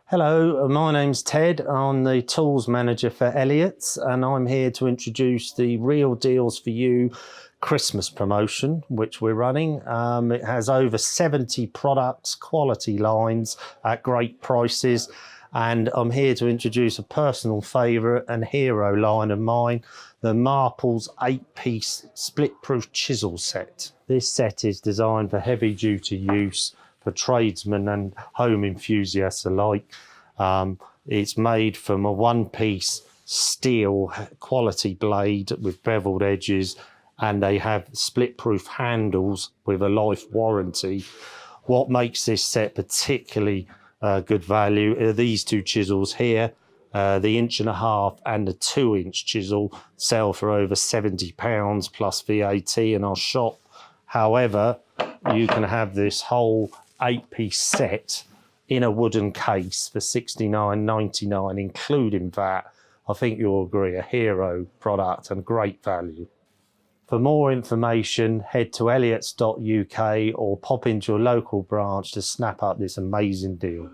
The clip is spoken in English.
Hello, my name's Ted. I'm the tools manager for Elliotts, and I'm here to introduce the Real Deals for You Christmas promotion, which we're running. It has over 70 products, quality lines at great prices, and I'm here to introduce a personal favourite and hero line of mine, the Marples 8-piece Splitproof Chisel Set. This set is designed for heavy-duty use for tradesmen and home enthusiasts alike. It's made from a one-piece steel quality blade with beveled edges, and they have split-proof handles with a life warranty. What makes this set particularly good value are these two chisels here. The 1.5" and the 2" chisel sell for over £70 plus VAT in our shop. However, you can have this whole 8-piece set in a wooden case for £69.99, including VAT. I think you'll agree, a hero product and great value. For more information, head to elliotts.uk or pop into your local branch to snap up this amazing deal.